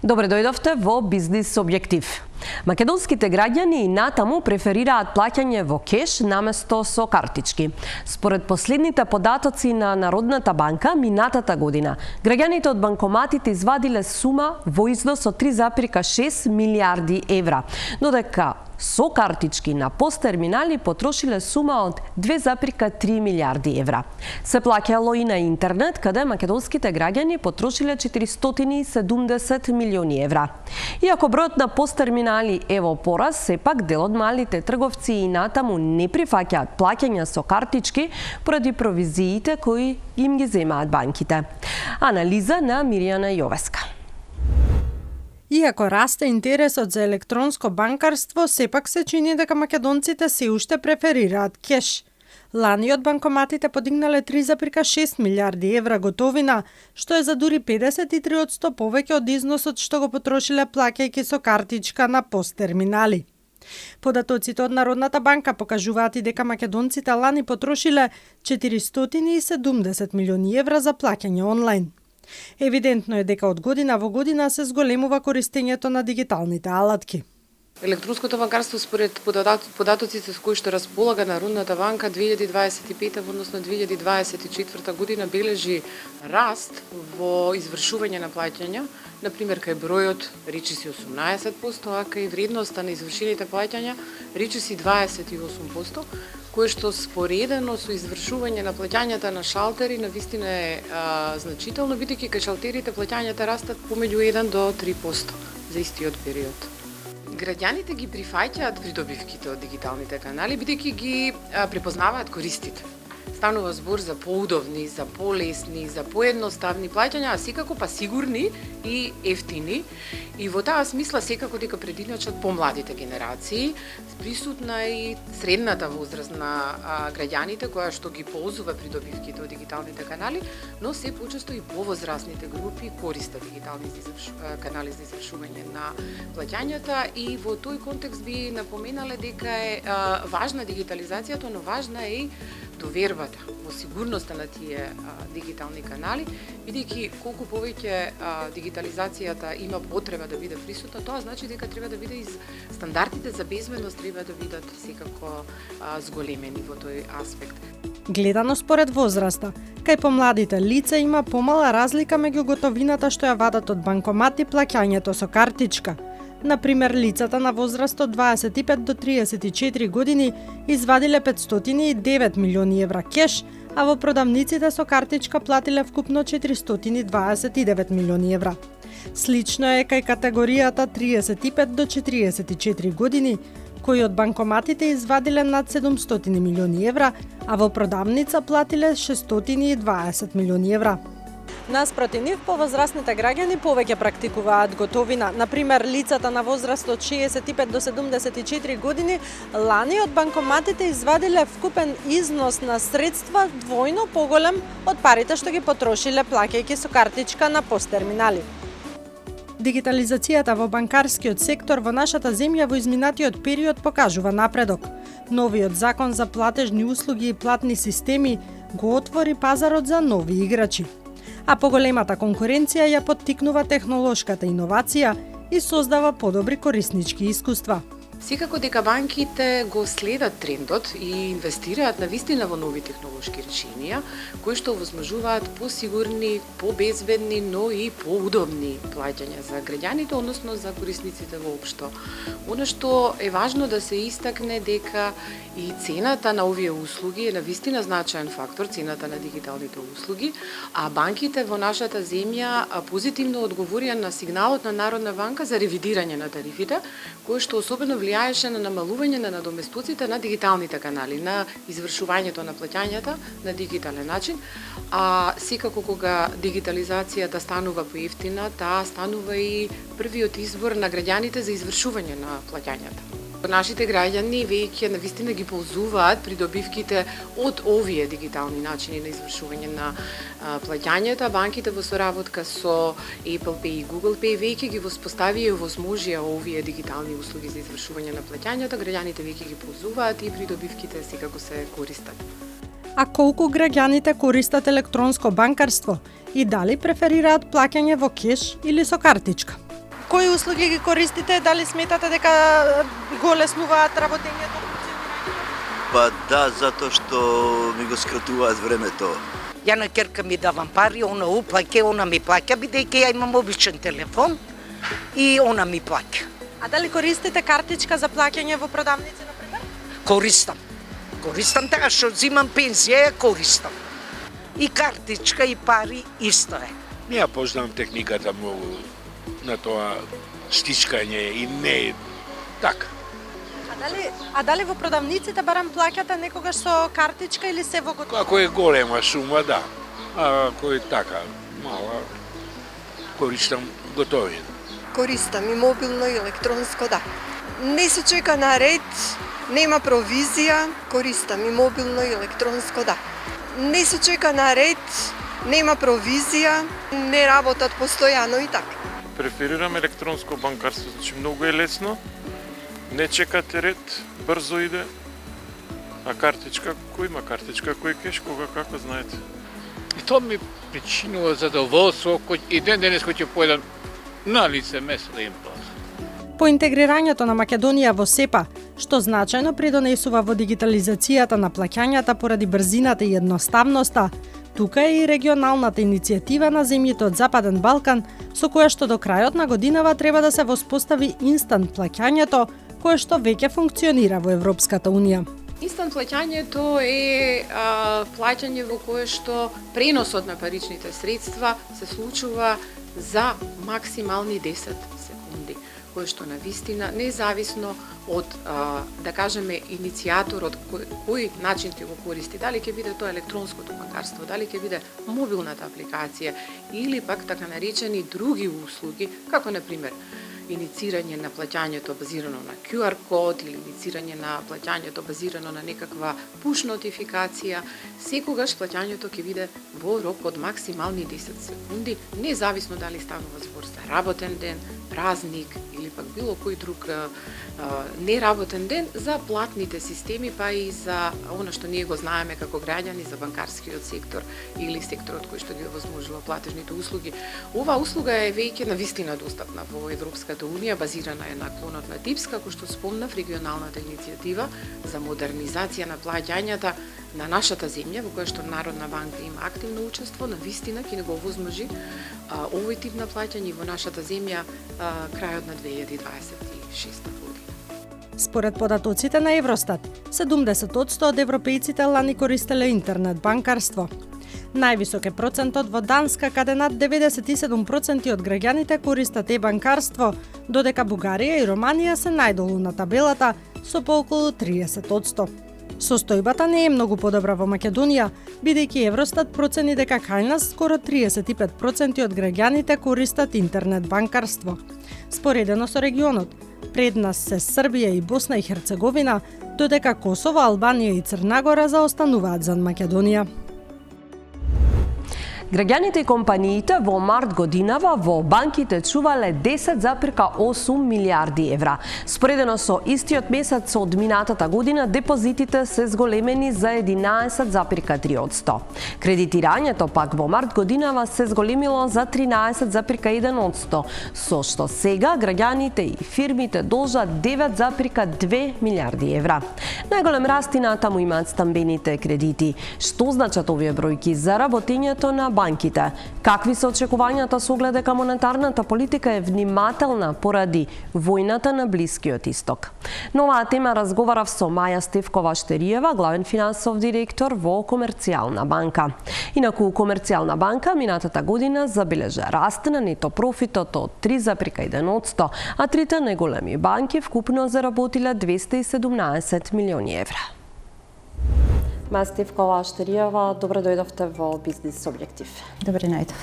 Добре дојдовте во Бизнис објектив. Македонските граѓани и натаму преферираат плаќање во кеш наместо со картички. Според последните податоци на Народната банка, минатата година, граѓаните од банкоматите извадиле сума во износ од 3,6 милиарди евра, додека со картички на посттерминали потрошиле сума од 2,3 милиарди евра. Се плаќало и на интернет, каде македонските граѓани потрошиле 470 милиони евра. Иако бројот на посттерминали е во порас, сепак дел од малите трговци и натаму не прифаќаат плаќања со картички поради провизиите кои им ги земаат банките. Анализа на Миријана Јовеска. Иако расте интересот за електронско банкарство, сепак се чини дека македонците се уште преферираат кеш. Лани од банкоматите подигнале 3,6 милиарди евра готовина, што е за дури 53% повеќе од износот што го потрошиле плаќајќи со картичка на посттерминали. Податоците од Народната банка покажуваат и дека македонците лани потрошиле 470 милиони евра за плаќање онлайн. Евидентно е дека од година во година се зголемува користењето на дигиталните алатки. Електронското банкарство според податоците со кои што располага Народната банка 2025 односно 2024 година бележи раст во извршување на плаќања, например кај бројот речиси 18%, а кај вредноста на извршените плаќања речиси 28%, кое што споредено со извршување на плаќањата на шалтери навистина е значително, бидејќи кај шалтерите плаќањата растат помеѓу 1 до 3% за истиот период. Граѓаните ги прифаќаат придобивките од дигиталните канали, бидејќи ги препознаваат користите. Станува збор за поудобни, за полесни, за поедноставни плаќања, а секако па сигурни и ефтини. И во таа смисла секако дека прединачат помладите генерации, присутна и средната возраст на граѓаните која што ги ползува придобивките од дигиталните канали, но се почесто и повозрастните групи користат дигитални канали за извршување на плаќањата и во тој контекст би напоменале дека е важна дигитализацијата, но важна е и довербата во сигурноста на тие дигитални канали, бидејќи колку повеќе дигитализацијата има потреба да биде присутна, тоа значи дека треба да биде и стандардите за безбедност треба да бидат секако зголемени во тој аспект. Гледано според возраста, кај помладите лица има помала разлика меѓу готовината што ја вадат од банкомат и плаќањето со картичка. Например, лицата на возраст од 25 до 34 години извадиле 509 милиони евра кеш, а во продавниците со картичка платиле вкупно 429 милиони евра. Слично е кај категоријата 35 до 44 години, кои од банкоматите извадиле над 700 милиони евра, а во продавница платиле 620 милиони евра. Наспроти нив, повозрастните граѓани повеќе практикуваат готовина. Например, лицата на возраст од 65 до 74 години лани од банкоматите извадиле вкупен износ на средства двојно поголем од парите што ги потрошиле плаќајќи со картичка на посттерминали. Дигитализацијата во банкарскиот сектор во нашата земја во изминатиот период покажува напредок. Новиот закон за платежни услуги и платни системи го отвори пазарот за нови играчи. А поголемата конкуренција ја поттикнува технолошката иновација и создава подобри кориснички искуства. Секако дека банките го следат трендот и инвестираат навистина во нови технолошки решенија, кои што овозможуваат посигурни, побезбедни, но и поудобни плаќања за граѓаните, односно за корисниците воопшто. Оно што е важно да се истакне дека и цената на овие услуги е навистина значаен фактор, цената на дигиталните услуги, а банките во нашата земја позитивно одговорија на сигналот на Народна банка за ревидирање на тарифите, кои што особено влијаеше на намалување на надоместоците на дигиталните канали, на извршувањето на плаќањата на дигитален начин, а секако кога дигитализацијата станува поевтина, таа станува и првиот избор на граѓаните за извршување на плаќањата. Нашите граѓани веќе навистина ги ползуваат придобивките од овие дигитални начини на извршување на плаќањата. Банките во соработка со Apple Pay и Google Pay веќе ги воспоставија и овозможија овие дигитални услуги за извршување на плаќањата. Граѓаните веќе ги ползуваат и придобивките секако се користат. А колку граѓаните користат електронско банкарство и дали преферираат плаќање во кеш или со картичка? Кои услуги ги користите? Дали сметате дека го леснуваат работењето? Па да, затоа што ми го скратуваат времето. Ја на ќерка ми давам пари, она уплаќа, она ми плаќа, бидејќи ја имам обичен телефон и она ми плаќа. А дали користите картичка за плаќање во продавници, например? Користам така што земам пензија, ја користам. И картичка и пари исто е. Не ја познавам техниката многу на тоа стичкање и не така. А дали во продавниците барам плаќате некогаш со картичка или се во готово? Ако е голема сума, да. А ако е така мала, користам готовина. Користам и мобилно и електронско, да. Не се чека на ред, нема провизија, користам и мобилно и електронско, да. Не се чека на ред, нема провизија, не работат постојано и така. Преферирам електронско банкарство, значи многу е лесно, не чекате ред, брзо иде, а картичка, кој има картичка, кој кеш, кога како знаете. И тоа ми причинува задоволство, и денес кој ќе појдам на лице место да им платам. По интегрирањето на Македонија во СЕПА, што значајно придонесува во дигитализацијата на плаќањата поради брзината и едноставноста, тука е и регионалната иницијатива на земјите од Западен Балкан, со која што до крајот на годинава треба да се воспостави инстант плаќањето, кое што веќе функционира во Европската Унија. Инстант плаќањето е плаќање во кое што преносот на паричните средства се случува за максимални 10 секунди, кое што навистина независно од да кажеме иницијаторот кој начин ќе го користи, дали ќе биде тоа електронското банкарство, дали ќе биде мобилната апликација или пак така наречени други услуги, како на пример иницирање на плаќањето базирано на QR код или иницирање на плаќањето базирано на некаква push нотификација, секогаш плаќањето ќе биде во рок од максимални 10 секунди, независно дали станува збор за работен ден, празник или пак било кој друг неработен ден за платните системи, па и за она што ние го знаеме како граѓани за банкарскиот сектор или секторот кој што ги овозможува платежните услуги. Оваа услуга е веќе навистина достапна во Европската Унија, базирана е на клонот на ТИПС, како што спомнав, регионалната иницијатива за модернизација на плаќањата на нашата земја, во која што Народна банка има активно учество, навистина ќе го овозможи овој тип на плаќање во нашата земја крајот на 2026 година. Според податоците на Евростат, 70% од европејците лани користеле интернет банкарство. Највисок е процентот во Данска, каде над 97% од граѓаните користат банкарство, додека Бугарија и Романија се најдолу на табелата со по околу 30%. Состојбата не е многу подобра во Македонија, бидејќи Евростат процени дека кај нас скоро 35% од граѓаните користат интернет банкарство. Споредено со регионот, пред нас се Србија и Босна и Херцеговина, додека Косово, Албанија и Црна Гора заостануваат за Македонија. Граѓаните и компаниите во март годинава во банките чувале 10,8 милиарди евра. Споредено со истиот месец од минатата година, депозитите се зголемени за 11,3%. Кредитирањето пак во март годинава се зголемило за 13,1%, со што сега граѓаните и фирмите должат 9,2 милиарди евра. Најголем раст и натаму имаат стамбените кредити. Што значат овие бројки за работењето на банките? Какви се очекувањата со оглед дека монетарната политика е внимателна поради војната на Блискиот Исток? На оваа тема разговарав со Маја Стевкова-Штериева, главен финансов директор во Комерцијална банка. Инаку Комерцијална банка минатата година забележа раст на нето профитот од 3,1%, а трите најголеми банки вкупно заработиле 217 милиони евра. Маја Стевкова-Штериева, добре дојдовте во Бизнис Објектив. Добре најдов.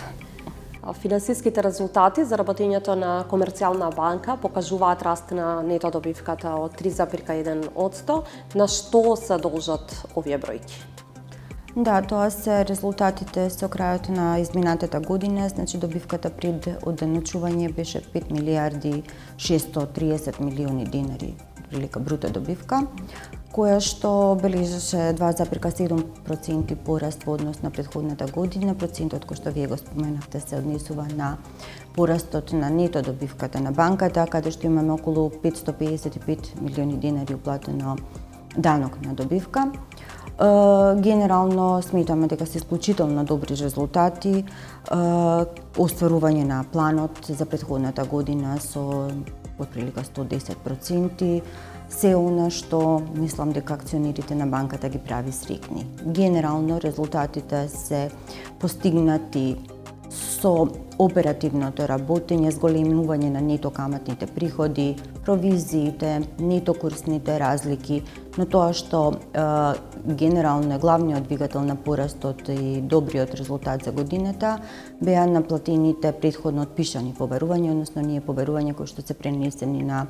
Финансиските резултати за работењето на Комерцијална банка покажуваат раст на нето добивката од 3,1%. На што се должат овие бројки? Да, тоа се резултатите со крајот на изминатата година, значи добивката пред оденочување беше 5 милиарди 630 милиони динари, прилика бруто добивка. која што бележеше 2,7% пораст во однос на претходната година. Процентот кој што вие го споменавте се однесува на порастот на нето добивката на банката, каде што имаме околу 555 милиони денари уплатено данок на добивка. Генерално сметаме дека се исклучително добри резултати, остварување на планот за претходната година со отприлика 110%, се она што мислам дека акционерите на банката ги прави среќни. Генерално резултатите се постигнати со оперативното работење, зголемување на нето каматните приходи, провизиите, нето корисните разлики, но тоа што генерално е главниот двигател на порастот и добриот резултат за годината беа наплатените претходно отпишани поверувања, односно ние поверувања кои што се пренесени на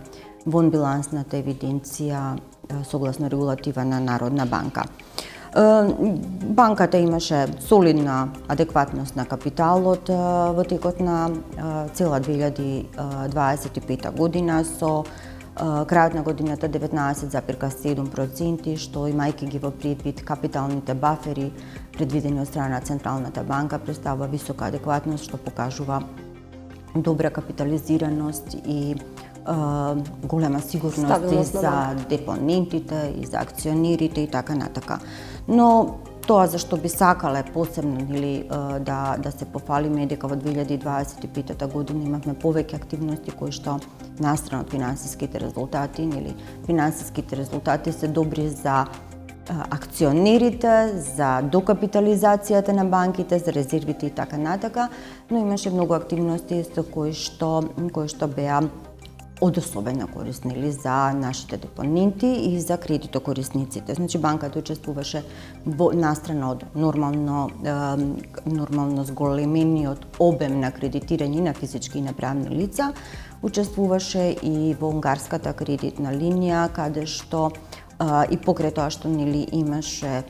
вонбилансната евиденција согласно регулатива на Народна банка. Банката имаше солидна адекватност на капиталот во текот на цела 2025 година со крајот на годината 19,7%, што имајќи ги во предвид капиталните бафери предвидени од страна на Централната банка представува висока адекватност што покажува добра капитализираност и голема сигурност и за депонентите, и за акционерите и така натака. Но тоа за што би сакале посебно или да се пофалиме дека во 2025 година имавме повеќе активности кои што настрана од финансиските резултати, или финансиските резултати се добри за акционерите, за докапитализацијата на банките, за резервите и така натака, но имаше многу активности со кои што беа од особена корист за нашите депоненти и за кредитокорисниците. Значи банката учествуваше во настрана од нормално зголемениот обем на кредитирање на физички и на правни лица, учествуваше и во унгарската кредитна линија, каде што и покрај тоа што имаше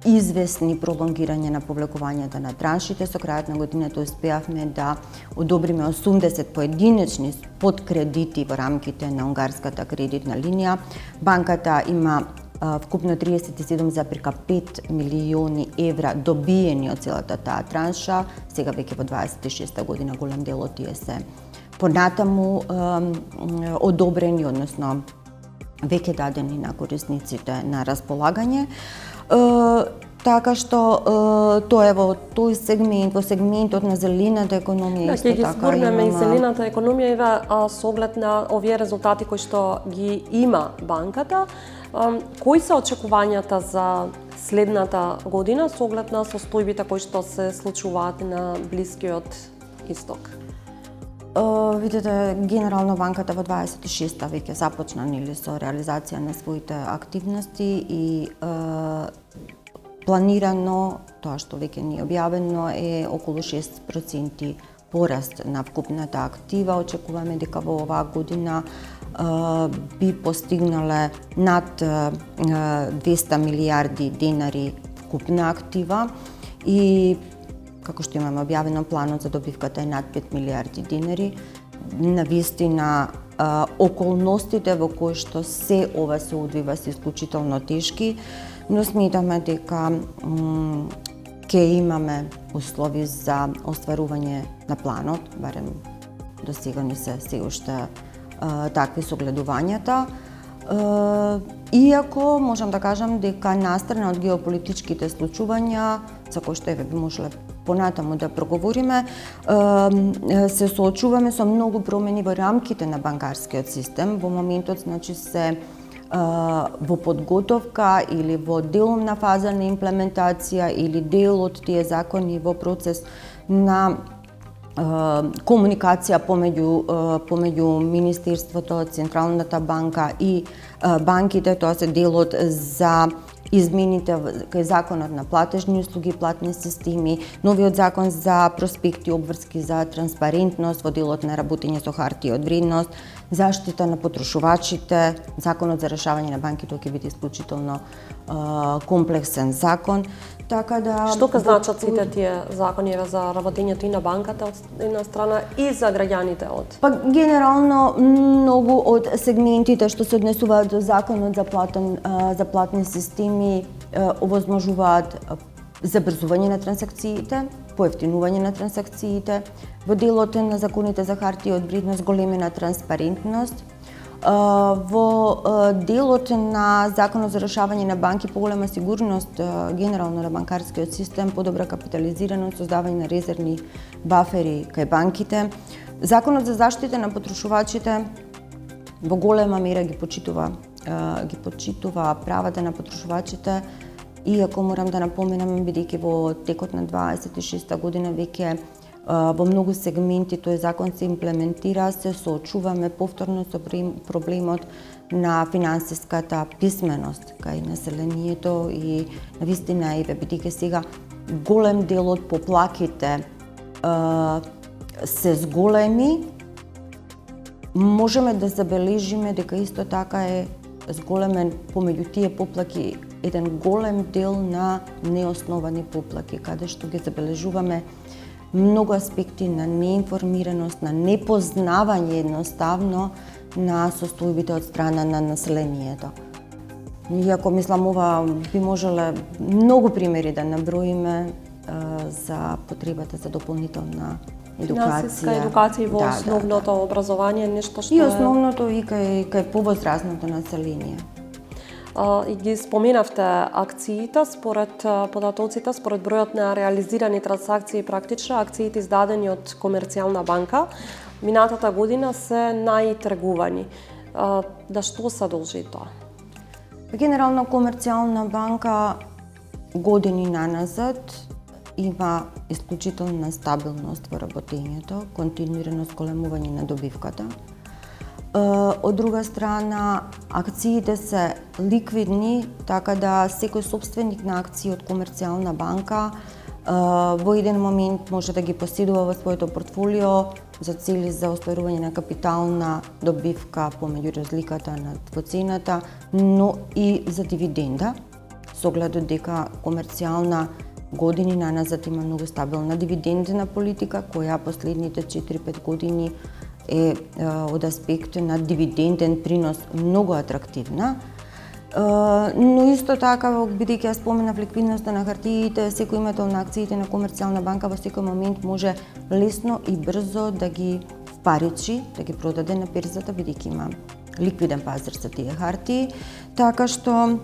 известни пролонгирање на повлекувањата на траншите, со крајот на годината успеавме да одобриме 80 поединечни подкредити во рамките на унгарската кредитна линија. Банката има вкупно 37,5 милиони евра добиени од целата таа транша. Сега веќе во 26-та година голем дел од тие се понатаму одобрени, односно веќе дадени на корисниците на располагање. Така што тоа е во тој сегмент, во сегментот на зелената економија исто така. Ќе ги зборнеме и зелената економија со оглед на овие резултати кои што ги има банката. Кои се очекувањата за следната година со оглед на состојбите кои што се случуваат на Блискиот Исток? Видете, генерално банката во 26-та веќе започна со реализација на своите активности и планирано, тоа што веќе ни е објавено, е околу 6% пораст на вкупната актива. Очекуваме дека во оваа година би постигнале над 200 милиарди денари вкупна актива и како што имаме објавено, планот за добивката е над 5 милиарди денари. Навистина, околностите во кои што се ова се одвива се исклучително тешки, но сметаме дека ќе имаме услови за остварување на планот, барем до сега не се уште такви согледувањата. Иако можам да кажам дека настрана од геополитичките случувања, за кои што би можеле понатаму да проговориме, се соочуваме со многу промени во рамките на банкарскиот систем. Во моментот, значи, се во подготовка или во деломна фаза на имплементација или дел од тие закони во процес на комуникација помеѓу Министерството, Централната банка и банките. Тоа се делот за измените кај законот на платежни услуги, платни системи, новиот закон за проспекти, обврски за транспарентност во делот на работење со хартија од вредност, заштита на потрошувачите, законот за решавање на банки, тоа ќе биде исклучително комплексен закон. Така да Што ка значат сите тие закони за работењето и на банката од една страна и за граѓаните од? Па генерално многу од сегментите што се однесуваат до законот за платни системи овозможуваат забрзување на трансакциите, поевтинување на трансакциите, во делот на законите за хартија од вредност големена транспарентност, во делот на законот за решавање на банки поголема сигурност генерално на банкарскиот систем, подобра капитализираност, создавање на резервни бафери кај банките. Законот за заштита на потрошувачите во голема мера ги почитува правата на потрошувачите, иако морам да напоменам бидејќи во текот на 26-та година веќе во многу сегменти тој закон се имплементира, се соочуваме повторно со проблемот на финансиската писменост кај населението и навистина бидејќи сега голем дел од поплаките се зголеми, можеме да забележиме дека исто така е зголемен помеѓу тие поплаки еден голем дел на неосновани поплаки, каде што ги забележуваме многу аспекти на неинформираност, на непознавање едноставно на состојбите од страна на населението. Иако мислам ова би можеле многу примери да наброиме за потребата за дополнителна едукација. Финансиска едукација во основното образование, нешто што и основното и кај повозрасното население. И ги споменавте акциите, според податоците, според бројот на реализирани трансакции практично, акциите издадени од Комерцијална банка минатата година се најтргувани. Да што се должи тоа? Генерално Комерцијална банка години наназад има исклучителна стабилност во работењето, континуирано зголемување на добивката. Од друга страна, акциите се ликвидни, така да секој собственик на акции од Комерцијална банка во еден момент може да ги поседува во своето портфолио за цели за остварување на капитална добивка помеѓу разликата во цената, но и за дивиденда, со оглед дека Комерцијална години наназад има многу стабилна дивидендна политика, која последните 4-5 години е од аспект на дивиденден принос многу атрактивна. Но исто така, бидејќи ја споменав ликвидноста на хартиите, секој имател на акциите на Комерцијална банка во секој момент може лесно и брзо да ги впаричи, да ги продаде на берзата, бидејќи има ликвиден пазар за тие хартии, така што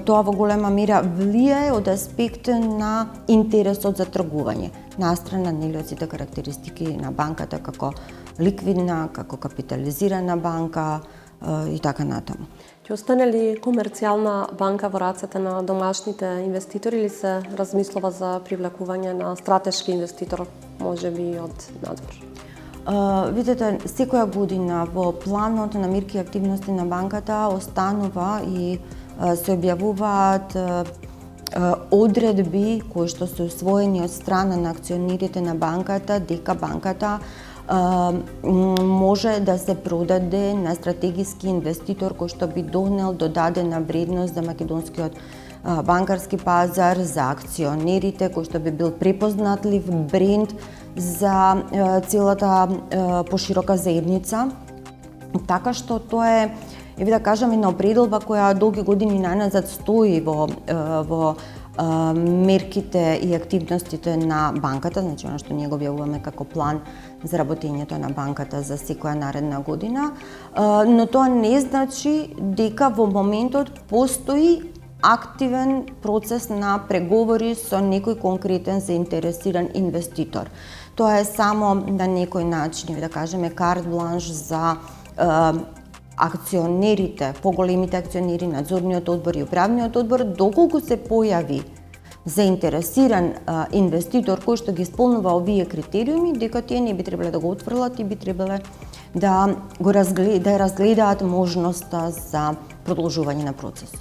тоа во голема мера влијае од аспект на интересот за тргување, настрана нели од сите карактеристики на банката како ликвидна, како капитализирана банка и така натаму. Ќе остане ли Комерцијална банка во рацете на домашните инвеститори или се размислува за привлекување на стратешки инвеститор, можеби од надвор? Видете, секоја година во планот на мерки и активности на банката останува и се објавуваат одредби кои што се усвоени од страна на акционерите на банката, дека банката може да се продаде на стратегиски инвеститор кој што би донел додадена вредност за македонскиот банкарски пазар, за акционерите, кој што би бил препознатлив бренд за целата поширока заедница. Така што тоа е, да кажам, една определба која долги години наназад стои во мерките и активностите на банката, значи она што ние го објавуваме како план за работењето на банката за секоја наредна година, но тоа не значи дека во моментот постои активен процес на преговори со некој конкретен заинтересиран инвеститор. Тоа е само на некој начин, да кажеме, карт бланш за акционерите, поголемите акционери, надзорниот одбор и управниот одбор, доколку се појави заинтересиран инвеститор кој што ги исполнува овие критериуми, дека тие не би требале да го отфрлат и би требале да ја разгледаат можноста за продолжување на процесот.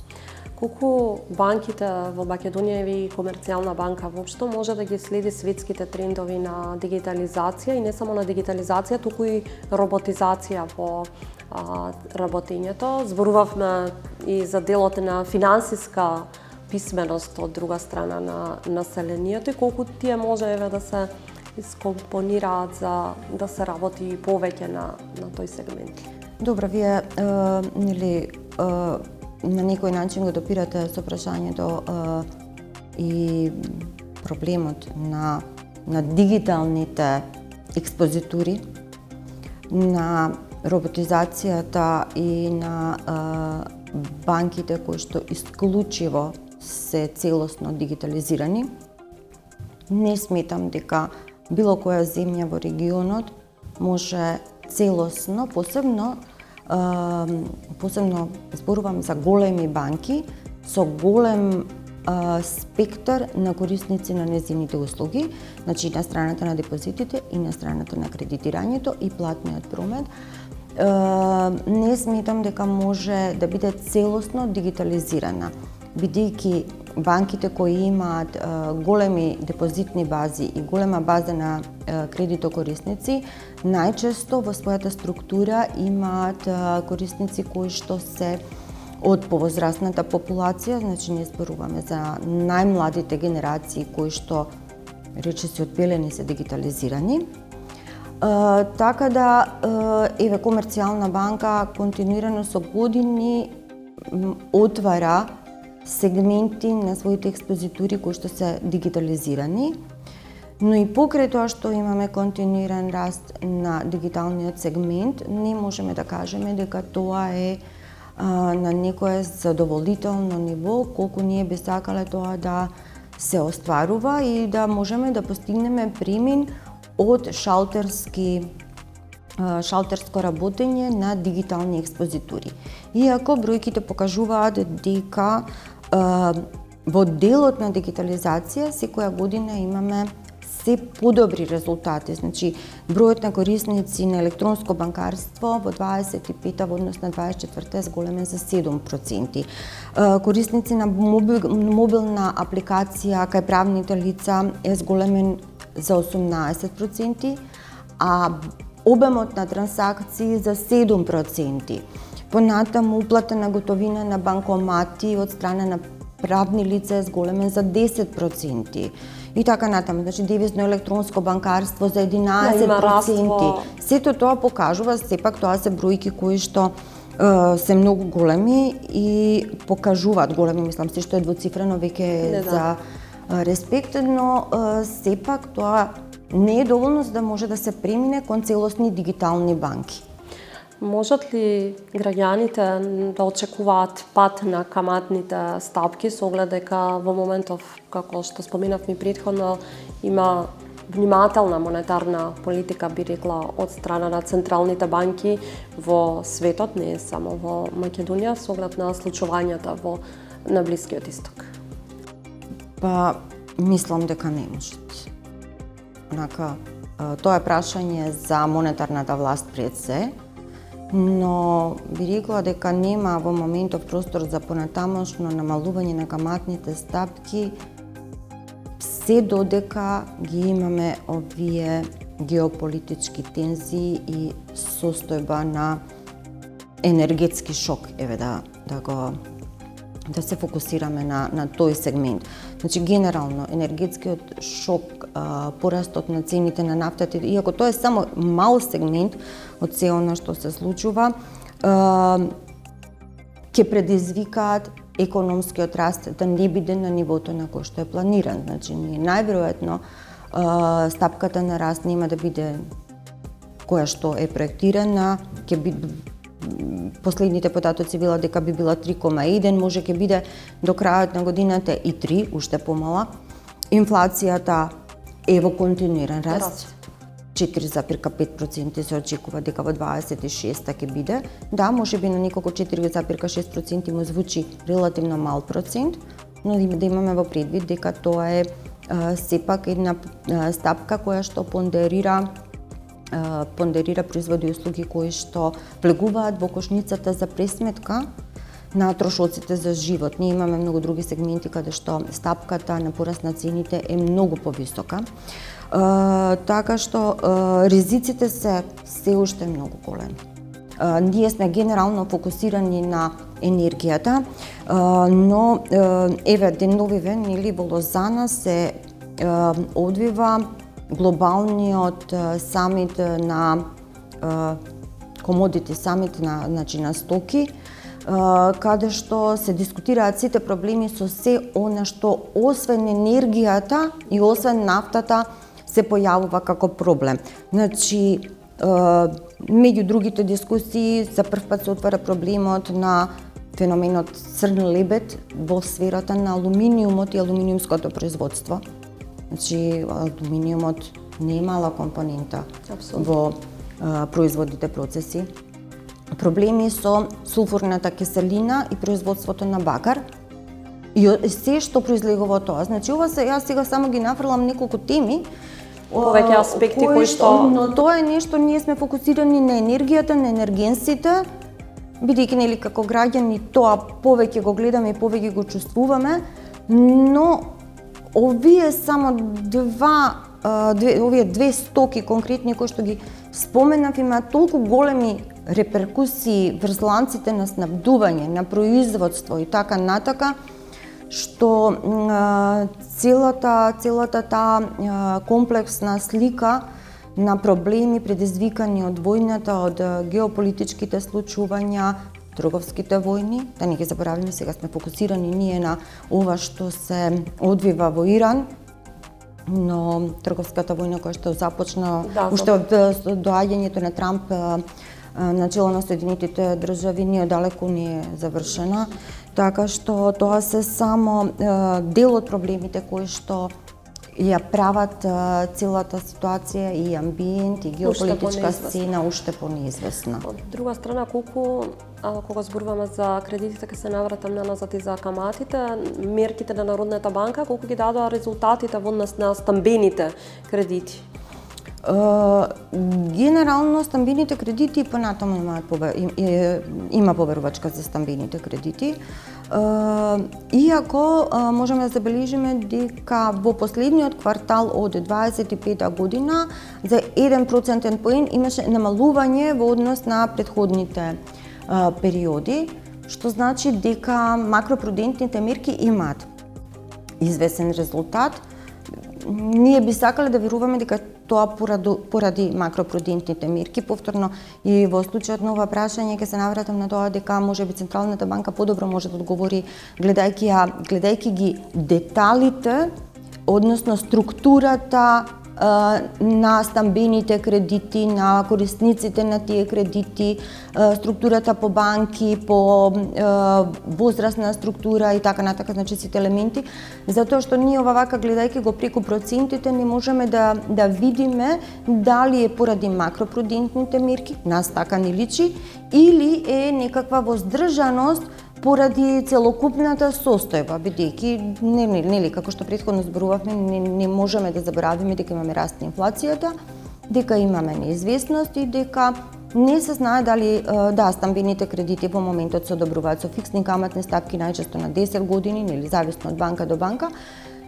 Колку банките во Македонија и Комерцијална банка воопшто може да ги следи светските трендови на дигитализација и не само на дигитализација, туку и роботизација во работењето. Зборувавме и за делот на финансиска писменост од друга страна на населението и колку тие може да се искомпонираат за да се работи повеќе на тој сегмент. Добро, вие на некој начин го допирате со прашањето и проблемот на дигиталните експозитури, на роботизацијата и на банките кои што исклучиво се целосно дигитализирани. Не сметам дека било која земја во регионот може целосно, посебно зборувам за големи банки со голем спектар на корисници на незините услуги, значи на страната на депозитите и на страната на кредитирањето и платниот промет. Не сметам дека може да биде целосно дигитализирана, бидејќи банките кои имаат големи депозитни бази и голема база на кредитокорисници, најчесто во својата структура имаат корисници кои што се од повозрастната популација, значи не зборуваме за најмладите генерации кои што речиси одбелени се дигитализирани. Така да, еве, Комерцијална банка континуирано со години отвара сегменти на своите експозитури кои што се дигитализирани, но и покрај тоа што имаме континуиран раст на дигиталниот сегмент, не можеме да кажеме дека тоа е на некое задоволително ниво, колку ние би сакале тоа да се остварува и да можеме да постигнеме премин од шалтерско работење на дигитални експозитури. Иако бројките покажуваат дека во делот на дигитализација секоја година имаме се подобри резултати. Значи, бројот на корисници на електронско банкарство во 25-та во однос на 24-та е зголемен за 7%. Корисници на мобилна апликација кај правните лица е зголемен за 18%, а обемот на трансакции за 7%. Понатаму уплата на готовина на банкомати од страна на правни лица е зголемен за 10%. И така натаму, значи девизно електронско банкарство за 11%. Сето тоа покажува, сепак тоа се бројки кои што се многу големи и покажуваат големи, мислам се што е двоцифрено веќе за респект, но сепак тоа не е доволно за да може да се премине кон целосни дигитални банки. Можат ли граѓаните да очекуваат пат на каматните стапки со оглед дека во моментов, како што споменавме претходно, има внимателна монетарна политика, би рекла, од страна на централните банки во светот, не само во Македонија, со оглед на случувањата на Блискиот Исток? Па, мислам дека не можат. Тоа е прашање за монетарната власт пред се, но би рекла дека нема во моментов простор за понатамошно намалување на каматните стапки се додека ги имаме овие геополитички тензии и состојба на енергетски шок, еве да се фокусираме на тој сегмент. Значи, генерално, енергетскиот шок, порастот на цените на нафтата, иако тоа е само мал сегмент од се она што се случува, ќе предизвикаат економскиот раст да не биде на нивото на кој што е планиран. Значи, најверојатно стапката на раст нема да биде која што е проектирана, ќе биде последните податоци била дека би била 3,1, може ќе биде до крајот на годината и 3, уште помала. Инфлацијата е во континуиран раст. 4,5% се очекува дека во 26-та ќе биде. Да, може би на неколку 4,6% му звучи релативно мал процент, но да имаме во предвид дека тоа е сепак една стапка која што пондерира производи и услуги кои што влегуваат во кошницата за пресметка на трошоците за живот. Ние имаме многу други сегменти каде што стапката на пораст на цените е многу повисока. Така што ризиците се уште многу големи. Ние сме генерално фокусирани на енергијата. Но еве деновиве нели во Лозана се одвива глобалниот самит на комодити, самит на стоки, каде што се дискутираат сите проблеми со се она што освен енергијата и освен нафтата се појавува како проблем. Значи, меѓу другите дискусии за прв пат се отвара проблемот на феноменот црн лебед во сферата на алуминиумот и алуминиумското производство. Значи, алуминиумот не е мала компонента во производните процеси. Проблеми со сулфурната киселина и производството на бакар. И се што произлегува од тоа. Значи, ова се, јас сега само ги нафрлам неколку теми, повеќе аспекти кои што... Но тоа е нешто, ние сме фокусирани на енергијата, на енергенсите, бидејќи нели како граѓани тоа повеќе го гледаме и повеќе го чувствуваме, но овие само овие две стоки конкретни кои што ги споменав имаат толку големи реперкусии врз ланците на снабдување, на производство и така натака, што целата таа комплексна слика на проблеми предизвикани од војната, од геополитичките случувања, трговските војни, да не ги забораваме, сега сме фокусирани ние на ова што се одвива во Иран, но трговската војна која што започна уште од доаѓањето на Трамп на чело на Соединетите држави не далеку не е завршена, така што тоа се само дел од проблемите кои што ја прават целата ситуација и амбиент и геополитичка сцена уште понеизвестна. Од друга страна, колку кога зборуваме за кредитите, ќе се навратам назад и за каматите, мерките на Народната банка, колку ги дадоа резултатите во однос на стамбените кредити? Генерално стамбените кредити и понатаму има поверувачка за стамбените кредити. Иако можеме да забележиме дека во последниот квартал од 25 година за 1% поен имаше намалување во однос на претходните периоди, што значи дека макропрудентните мерки имаат известен резултат. Ние би сакале да веруваме дека тоа поради макропрудентните мерки. Повторно и во случајот на ова прашање ќе се навратам на тоа дека можеби Централната банка подобро може да одговори гледајќи ги деталите, односно структурата на стамбените кредити, на корисниците на тие кредити, структурата по банки, по возрастна структура и така натака, значи сите елементи, затоа што ние вака гледајќи го преку процентите не можеме да видиме дали е поради макропрудентните мерки, нас така ни личи, или е некаква воздржаност поради целокупната состојба, бидејќи нели како што претходно зборувавме, не можеме да заборавиме дека имаме раст на инфлацијата, дека имаме неизвестност и дека не се знае дали стамбените кредити во моментот се одобруваат со фиксни каматни стапки најчесто на 10 години, нели зависно од банка до банка,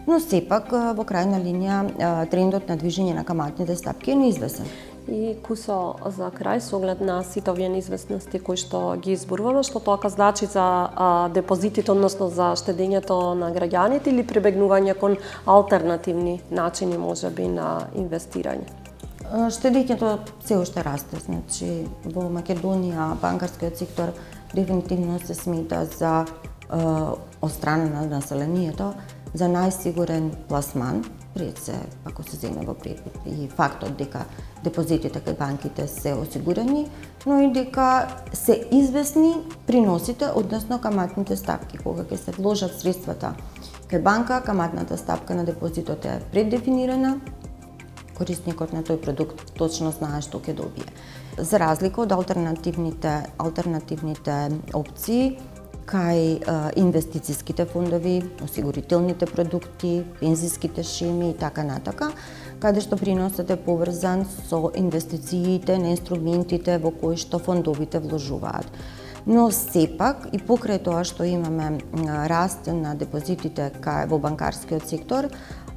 но сепак во крајна линија трендот на движење на каматните стапки е неизвестен. И Кусо, за крај, со оглед на сите овие неизвестности кои што ги изборуваме, што тоа значи за депозитите, односно за штедењето на граѓаните или прибегнување кон алтернативни начини можеби на инвестирање? Штедењето се уште расте, значи во Македонија банкарскиот сектор дефинитивно се смета за од страна на населението за најсигурен пласман, пред се, ако се земе во пред и фактот дека депозитите кај банките се осигурени, но и дека се известни приносите, односно каматните стапки. Кога ќе се вложат средствата кај банка, каматната стапка на депозитот е преддефинирана, корисникот на тој продукт точно знае што ќе добие. За разлика од алтернативните опции, кај инвестицијските фондови, осигурителните продукти, пензиските шеми и така натака, каде што приносот е поврзан со инвестициите на инструментите во кои што фондовите вложуваат. Но сепак и покрај тоа што имаме раст на депозитите во банкарскиот сектор,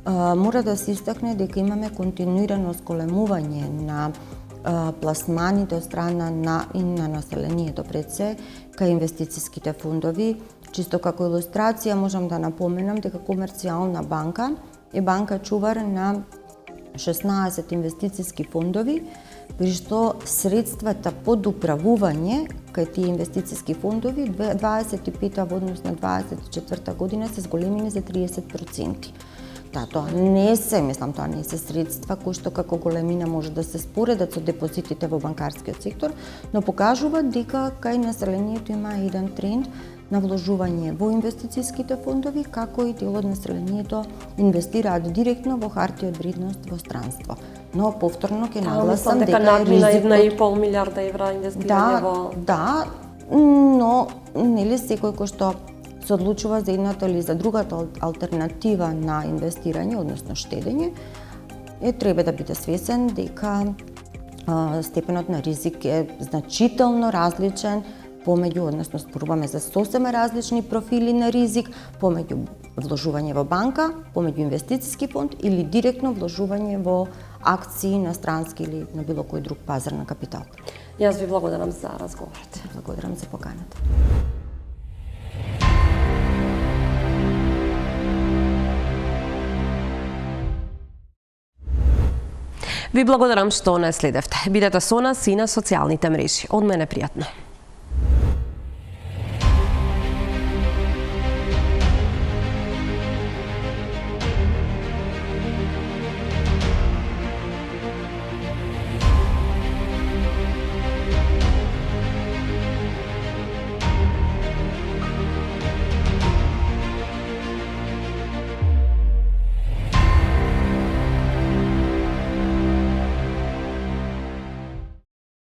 мора да се истакне дека имаме континуирано зголемување на пласманите од страна на населението пред се кај инвестициските фондови. Чисто како илустрација можам да напоменам дека Комерцијална банка е банка чувар на 16 инвестициски фондови, при што средствата под управување кај тие инвестициски фондови 25 во однос на 24 година се зголемени за 30%. Тоа не се средства кои што како големина може да се споредат со депозитите во банкарскиот сектор, но покажуваат дека кај населението има еден тренд на вложување во инвестициските фондови, како и дел од населението инвестираат директно во харти од вредност во странство. Но повторно ќе нагласам дека надмина 1,5 милиарда евра инвестирање во... Да, но нели секој кој што се одлучува за едната или за другата алтернатива на инвестирање, односно штедење, треба да биде свесен дека степенот на ризик е значително различен односно зборуваме за сосема различни профили на ризик, помеѓу вложување во банка, помеѓу инвестициски фонд или директно вложување во акции на странски или на било кој друг пазар на капитал. Јас ви благодарам за разговорот. Благодарам за поканата. Ви благодарам што не следевте. Бидете со нас и на социјалните мрежи. Од мене пријатно.